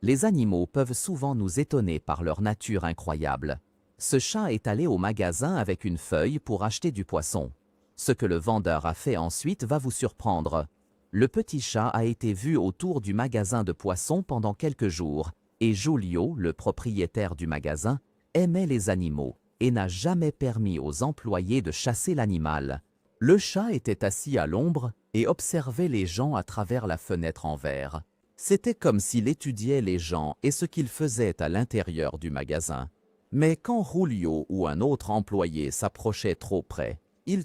Les animaux peuvent souvent nous étonner par leur nature incroyable. Ce chat est allé au magasin avec une feuille pour acheter du poisson. Ce que le vendeur a fait ensuite va vous surprendre. Le petit chat a été vu autour du magasin de poissons pendant quelques jours, et Julio, le propriétaire du magasin, aimait les animaux et n'a jamais permis aux employés de chasser l'animal. Le chat était assis à l'ombre et observait les gens à travers la fenêtre en verre. C'était comme s'il étudiait les gens et ce qu'ils faisaient à l'intérieur du magasin. Mais quand Julio ou un autre employé s'approchait trop près, il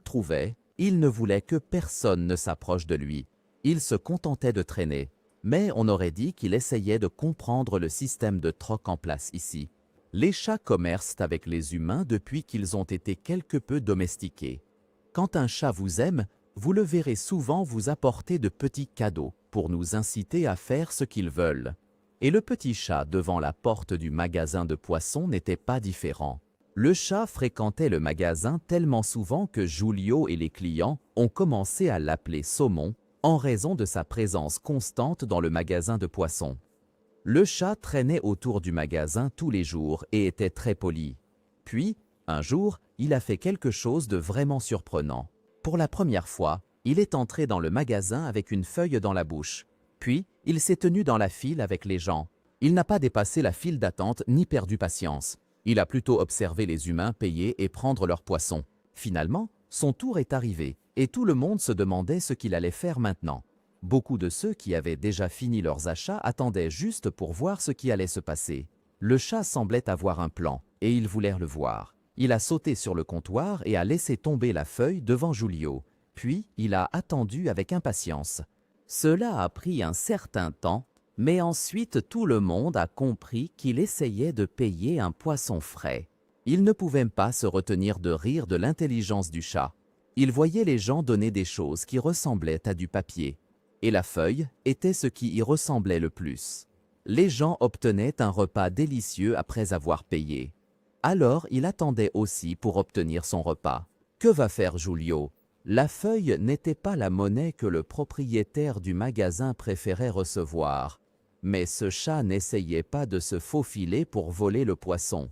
ne voulait que personne ne s'approche de lui. Il se contentait de traîner. Mais on aurait dit qu'il essayait de comprendre le système de troc en place ici. Les chats commercent avec les humains depuis qu'ils ont été quelque peu domestiqués. Quand un chat vous aime, vous le verrez souvent vous apporter de petits cadeaux pour nous inciter à faire ce qu'ils veulent. Et le petit chat devant la porte du magasin de poissons n'était pas différent. Le chat fréquentait le magasin tellement souvent que Julio et les clients ont commencé à l'appeler Saumon en raison de sa présence constante dans le magasin de poissons. Le chat traînait autour du magasin tous les jours et était très poli. Puis, un jour, il a fait quelque chose de vraiment surprenant. Pour la première fois, il est entré dans le magasin avec une feuille dans la bouche. Puis, il s'est tenu dans la file avec les gens. Il n'a pas dépassé la file d'attente ni perdu patience. Il a plutôt observé les humains payer et prendre leurs poissons. Finalement, son tour est arrivé et tout le monde se demandait ce qu'il allait faire maintenant. Beaucoup de ceux qui avaient déjà fini leurs achats attendaient juste pour voir ce qui allait se passer. Le chat semblait avoir un plan et ils voulèrent le voir. Il a sauté sur le comptoir et a laissé tomber la feuille devant Julio. Puis, il a attendu avec impatience. Cela a pris un certain temps, mais ensuite tout le monde a compris qu'il essayait de payer un poisson frais. Il ne pouvait pas se retenir de rire de l'intelligence du chat. Il voyait les gens donner des choses qui ressemblaient à du papier. Et la feuille était ce qui y ressemblait le plus. Les gens obtenaient un repas délicieux après avoir payé. Alors il attendait aussi pour obtenir son repas. Que va faire Julio? La feuille n'était pas la monnaie que le propriétaire du magasin préférait recevoir. Mais ce chat n'essayait pas de se faufiler pour voler le poisson.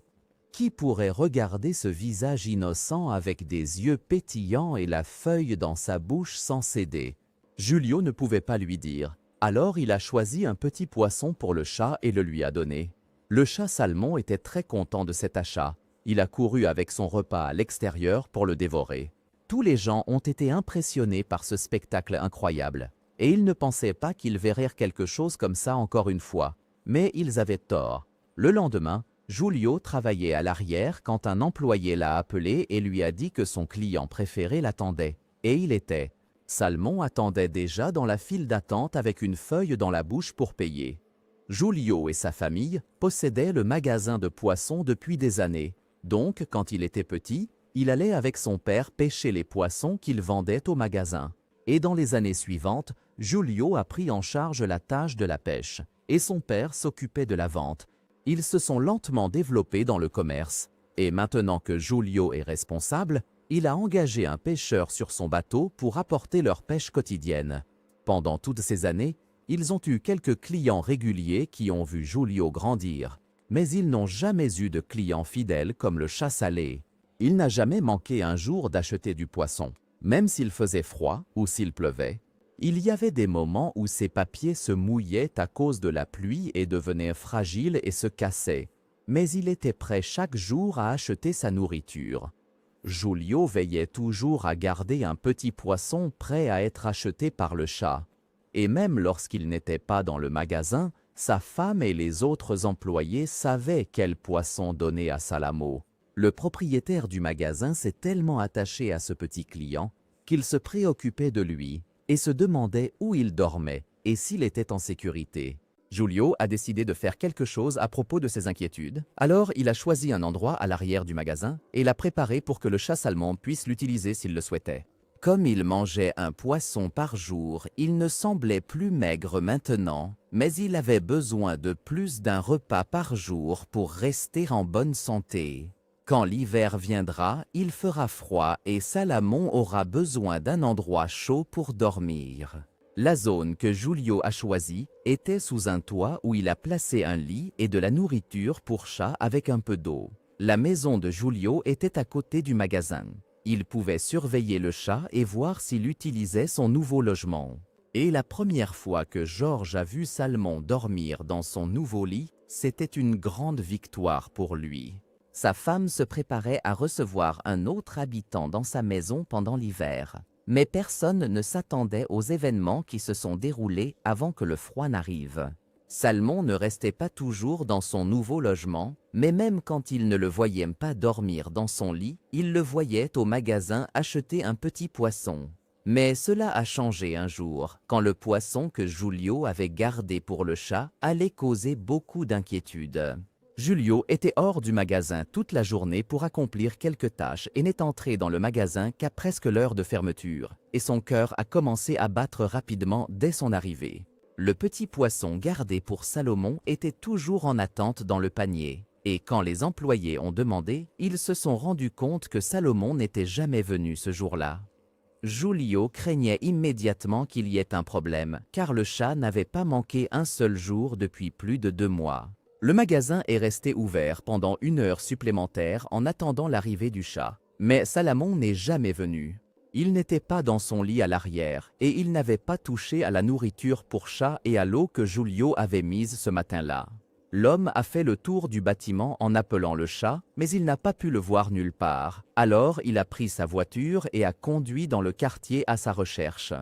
Qui pourrait regarder ce visage innocent avec des yeux pétillants et la feuille dans sa bouche sans céder? Julio ne pouvait pas lui dire. Alors il a choisi un petit poisson pour le chat et le lui a donné. Le chat Salmon était très content de cet achat. Il a couru avec son repas à l'extérieur pour le dévorer. Tous les gens ont été impressionnés par ce spectacle incroyable. Et ils ne pensaient pas qu'ils verraient quelque chose comme ça encore une fois. Mais ils avaient tort. Le lendemain, Julio travaillait à l'arrière quand un employé l'a appelé et lui a dit que son client préféré l'attendait. Et il était. Salmon attendait déjà dans la file d'attente avec une feuille dans la bouche pour payer. Julio et sa famille possédaient le magasin de poissons depuis des années. Donc, quand il était petit, il allait avec son père pêcher les poissons qu'il vendait au magasin. Et dans les années suivantes, Julio a pris en charge la tâche de la pêche, et son père s'occupait de la vente. Ils se sont lentement développés dans le commerce, et maintenant que Julio est responsable, il a engagé un pêcheur sur son bateau pour apporter leur pêche quotidienne. Pendant toutes ces années, ils ont eu quelques clients réguliers qui ont vu Julio grandir, mais ils n'ont jamais eu de clients fidèles comme le chat salé. Il n'a jamais manqué un jour d'acheter du poisson, même s'il faisait froid ou s'il pleuvait. Il y avait des moments où ses papiers se mouillaient à cause de la pluie et devenaient fragiles et se cassaient, mais il était prêt chaque jour à acheter sa nourriture. Julio veillait toujours à garder un petit poisson prêt à être acheté par le chat. Et même lorsqu'il n'était pas dans le magasin, sa femme et les autres employés savaient quel poisson donner à Salamo. Le propriétaire du magasin s'est tellement attaché à ce petit client qu'il se préoccupait de lui et se demandait où il dormait et s'il était en sécurité. Julio a décidé de faire quelque chose à propos de ses inquiétudes. Alors, il a choisi un endroit à l'arrière du magasin et l'a préparé pour que le chat Salmon puisse l'utiliser s'il le souhaitait. Comme il mangeait un poisson par jour, il ne semblait plus maigre maintenant, mais il avait besoin de plus d'un repas par jour pour rester en bonne santé. Quand l'hiver viendra, il fera froid et Salamon aura besoin d'un endroit chaud pour dormir. La zone que Julio a choisie était sous un toit où il a placé un lit et de la nourriture pour chat avec un peu d'eau. La maison de Julio était à côté du magasin. Il pouvait surveiller le chat et voir s'il utilisait son nouveau logement. Et la première fois que George a vu Salmon dormir dans son nouveau lit, c'était une grande victoire pour lui. Sa femme se préparait à recevoir un autre habitant dans sa maison pendant l'hiver. Mais personne ne s'attendait aux événements qui se sont déroulés avant que le froid n'arrive. Salmon ne restait pas toujours dans son nouveau logement, mais même quand il ne le voyait pas dormir dans son lit, il le voyait au magasin acheter un petit poisson. Mais cela a changé un jour, quand le poisson que Julio avait gardé pour le chat allait causer beaucoup d'inquiétude. Julio était hors du magasin toute la journée pour accomplir quelques tâches et n'est entré dans le magasin qu'à presque l'heure de fermeture, et son cœur a commencé à battre rapidement dès son arrivée. Le petit poisson gardé pour Salomon était toujours en attente dans le panier, et quand les employés ont demandé, ils se sont rendus compte que Salomon n'était jamais venu ce jour-là. Julio craignait immédiatement qu'il y ait un problème, car le chat n'avait pas manqué un seul jour depuis plus de 2 mois. Le magasin est resté ouvert pendant 1 heure supplémentaire en attendant l'arrivée du chat. Mais Salomon n'est jamais venu. Il n'était pas dans son lit à l'arrière, et il n'avait pas touché à la nourriture pour chat et à l'eau que Julio avait mise ce matin-là. L'homme a fait le tour du bâtiment en appelant le chat, mais il n'a pas pu le voir nulle part. Alors il a pris sa voiture et a conduit dans le quartier à sa recherche.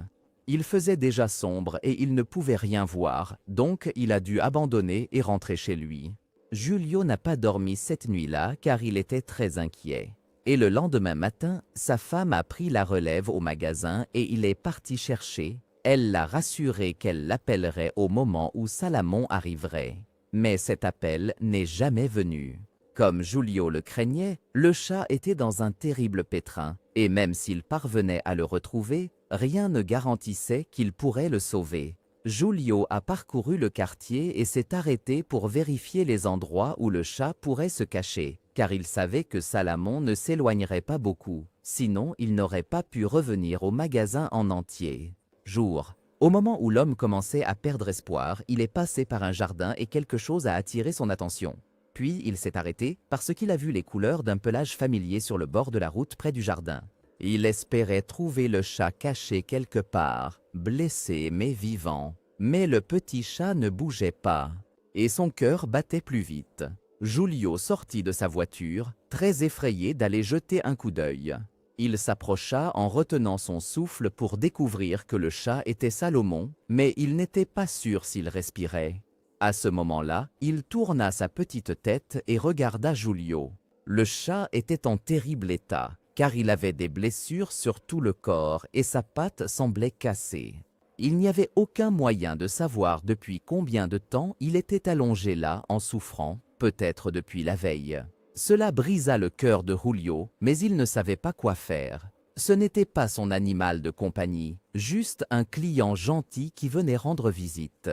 Il faisait déjà sombre et il ne pouvait rien voir, donc il a dû abandonner et rentrer chez lui. Julio n'a pas dormi cette nuit-là car il était très inquiet. Et le lendemain matin, sa femme a pris la relève au magasin et il est parti chercher. Elle l'a rassuré qu'elle l'appellerait au moment où Salomon arriverait. Mais cet appel n'est jamais venu. Comme Julio le craignait, le chat était dans un terrible pétrin, et même s'il parvenait à le retrouver, rien ne garantissait qu'il pourrait le sauver. Julio a parcouru le quartier et s'est arrêté pour vérifier les endroits où le chat pourrait se cacher, car il savait que Salomon ne s'éloignerait pas beaucoup, sinon il n'aurait pas pu revenir au magasin en entier. Jour. Au moment où l'homme commençait à perdre espoir, il est passé par un jardin et quelque chose a attiré son attention. Puis il s'est arrêté parce qu'il a vu les couleurs d'un pelage familier sur le bord de la route près du jardin. Il espérait trouver le chat caché quelque part, blessé mais vivant. Mais le petit chat ne bougeait pas, et son cœur battait plus vite. Julio sortit de sa voiture, très effrayé d'aller jeter un coup d'œil. Il s'approcha en retenant son souffle pour découvrir que le chat était Salomon, mais il n'était pas sûr s'il respirait. À ce moment-là, il tourna sa petite tête et regarda Julio. Le chat était en terrible état, car il avait des blessures sur tout le corps et sa patte semblait cassée. Il n'y avait aucun moyen de savoir depuis combien de temps il était allongé là en souffrant, peut-être depuis la veille. Cela brisa le cœur de Julio, mais il ne savait pas quoi faire. Ce n'était pas son animal de compagnie, juste un client gentil qui venait rendre visite.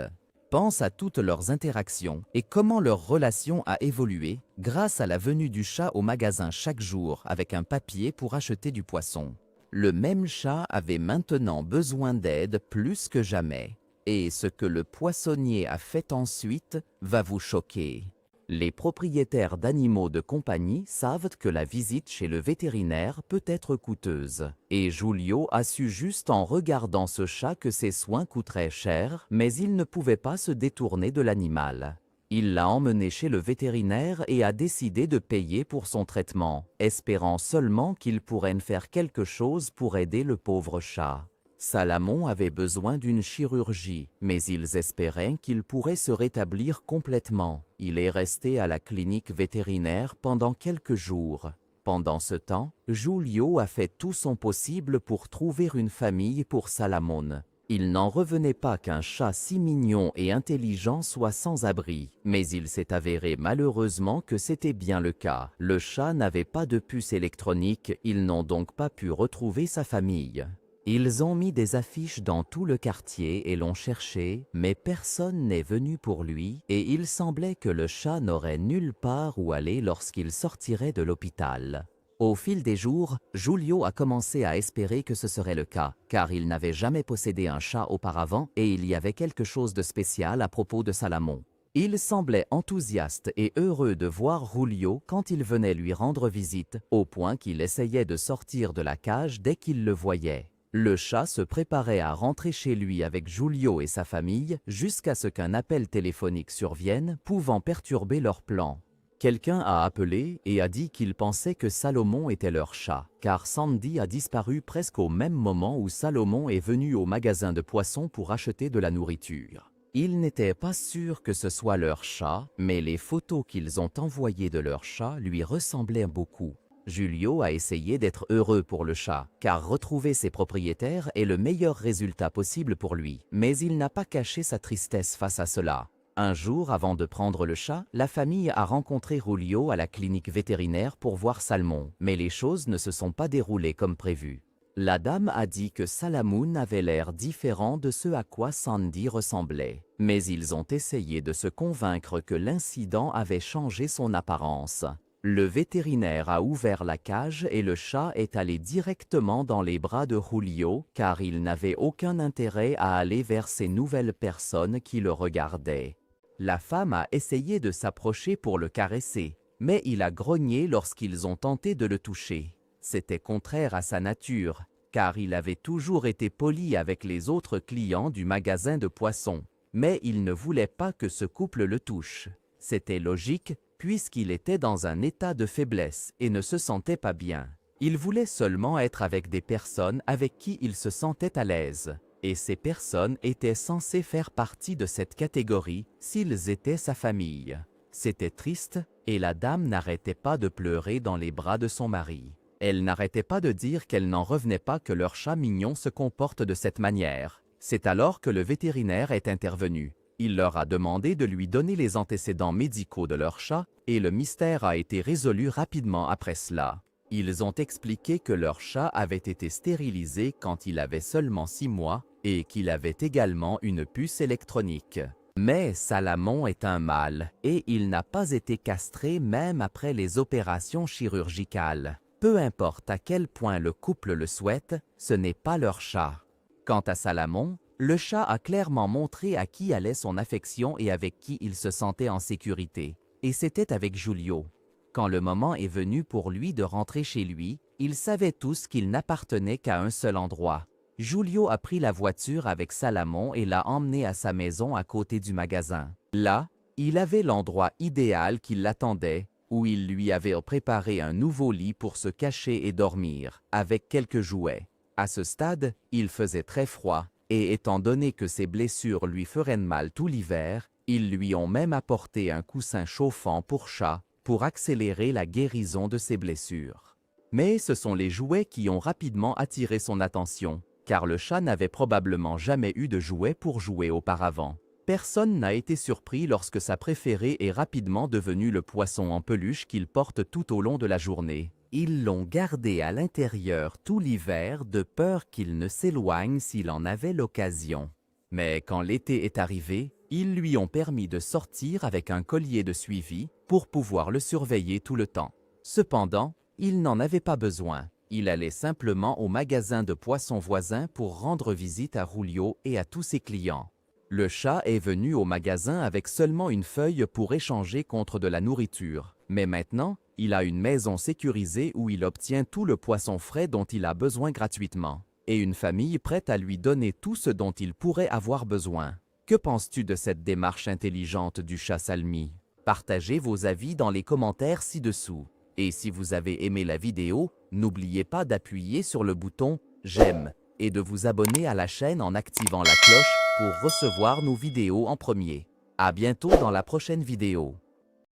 Pense à toutes leurs interactions et comment leur relation a évolué grâce à la venue du chat au magasin chaque jour avec un papier pour acheter du poisson. Le même chat avait maintenant besoin d'aide plus que jamais. Et ce que le poissonnier a fait ensuite va vous choquer. Les propriétaires d'animaux de compagnie savent que la visite chez le vétérinaire peut être coûteuse. Et Julio a su juste en regardant ce chat que ses soins coûteraient cher, mais il ne pouvait pas se détourner de l'animal. Il l'a emmené chez le vétérinaire et a décidé de payer pour son traitement, espérant seulement qu'il pourrait faire quelque chose pour aider le pauvre chat. Salomon avait besoin d'une chirurgie, mais ils espéraient qu'il pourrait se rétablir complètement. Il est resté à la clinique vétérinaire pendant quelques jours. Pendant ce temps, Julio a fait tout son possible pour trouver une famille pour Salomon. Il n'en revenait pas qu'un chat si mignon et intelligent soit sans abri, mais il s'est avéré malheureusement que c'était bien le cas. Le chat n'avait pas de puce électronique, ils n'ont donc pas pu retrouver sa famille. Ils ont mis des affiches dans tout le quartier et l'ont cherché, mais personne n'est venu pour lui et il semblait que le chat n'aurait nulle part où aller lorsqu'il sortirait de l'hôpital. Au fil des jours, Julio a commencé à espérer que ce serait le cas, car il n'avait jamais possédé un chat auparavant et il y avait quelque chose de spécial à propos de Salamon. Il semblait enthousiaste et heureux de voir Julio quand il venait lui rendre visite, au point qu'il essayait de sortir de la cage dès qu'il le voyait. Le chat se préparait à rentrer chez lui avec Julio et sa famille jusqu'à ce qu'un appel téléphonique survienne, pouvant perturber leurs plans. Quelqu'un a appelé et a dit qu'il pensait que Salomon était leur chat, car Sandy a disparu presque au même moment où Salomon est venu au magasin de poissons pour acheter de la nourriture. Ils n'étaient pas sûrs que ce soit leur chat, mais les photos qu'ils ont envoyées de leur chat lui ressemblaient beaucoup. Julio a essayé d'être heureux pour le chat, car retrouver ses propriétaires est le meilleur résultat possible pour lui, mais il n'a pas caché sa tristesse face à cela. Un jour, avant de prendre le chat, la famille a rencontré Julio à la clinique vétérinaire pour voir Salmon, mais les choses ne se sont pas déroulées comme prévu. La dame a dit que Salamon avait l'air différent de ce à quoi Sandy ressemblait, mais ils ont essayé de se convaincre que l'incident avait changé son apparence. Le vétérinaire a ouvert la cage et le chat est allé directement dans les bras de Julio car il n'avait aucun intérêt à aller vers ces nouvelles personnes qui le regardaient. La femme a essayé de s'approcher pour le caresser, mais il a grogné lorsqu'ils ont tenté de le toucher. C'était contraire à sa nature, car il avait toujours été poli avec les autres clients du magasin de poissons, mais il ne voulait pas que ce couple le touche. C'était logique, puisqu'il était dans un état de faiblesse et ne se sentait pas bien. Il voulait seulement être avec des personnes avec qui il se sentait à l'aise. Et ces personnes étaient censées faire partie de cette catégorie s'ils étaient sa famille. C'était triste, et la dame n'arrêtait pas de pleurer dans les bras de son mari. Elle n'arrêtait pas de dire qu'elle n'en revenait pas que leur chat mignon se comporte de cette manière. C'est alors que le vétérinaire est intervenu. Il leur a demandé de lui donner les antécédents médicaux de leur chat, et le mystère a été résolu rapidement après cela. Ils ont expliqué que leur chat avait été stérilisé quand il avait seulement 6 mois, et qu'il avait également une puce électronique. Mais Salamon est un mâle, et il n'a pas été castré même après les opérations chirurgicales. Peu importe à quel point le couple le souhaite, ce n'est pas leur chat. Quant à Salamon, le chat a clairement montré à qui allait son affection et avec qui il se sentait en sécurité. Et c'était avec Julio. Quand le moment est venu pour lui de rentrer chez lui, ils savaient tous qu'il n'appartenait qu'à un seul endroit. Julio a pris la voiture avec Salamon et l'a emmené à sa maison à côté du magasin. Là, il avait l'endroit idéal qui l'attendait, où il lui avait préparé un nouveau lit pour se cacher et dormir, avec quelques jouets. À ce stade, il faisait très froid, et étant donné que ses blessures lui feraient mal tout l'hiver, ils lui ont même apporté un coussin chauffant pour chat, pour accélérer la guérison de ses blessures. Mais ce sont les jouets qui ont rapidement attiré son attention, car le chat n'avait probablement jamais eu de jouet pour jouer auparavant. Personne n'a été surpris lorsque sa préférée est rapidement devenue le poisson en peluche qu'il porte tout au long de la journée. Ils l'ont gardé à l'intérieur tout l'hiver de peur qu'il ne s'éloigne s'il en avait l'occasion. Mais quand l'été est arrivé, ils lui ont permis de sortir avec un collier de suivi pour pouvoir le surveiller tout le temps. Cependant, il n'en avait pas besoin. Il allait simplement au magasin de poissons voisin pour rendre visite à Julio et à tous ses clients. Le chat est venu au magasin avec seulement une feuille pour échanger contre de la nourriture. Mais maintenant, il a une maison sécurisée où il obtient tout le poisson frais dont il a besoin gratuitement. Et une famille prête à lui donner tout ce dont il pourrait avoir besoin. Que penses-tu de cette démarche intelligente du chat Salmi? Partagez vos avis dans les commentaires ci-dessous. Et si vous avez aimé la vidéo, n'oubliez pas d'appuyer sur le bouton « J'aime » et de vous abonner à la chaîne en activant la cloche pour recevoir nos vidéos en premier. À bientôt dans la prochaine vidéo.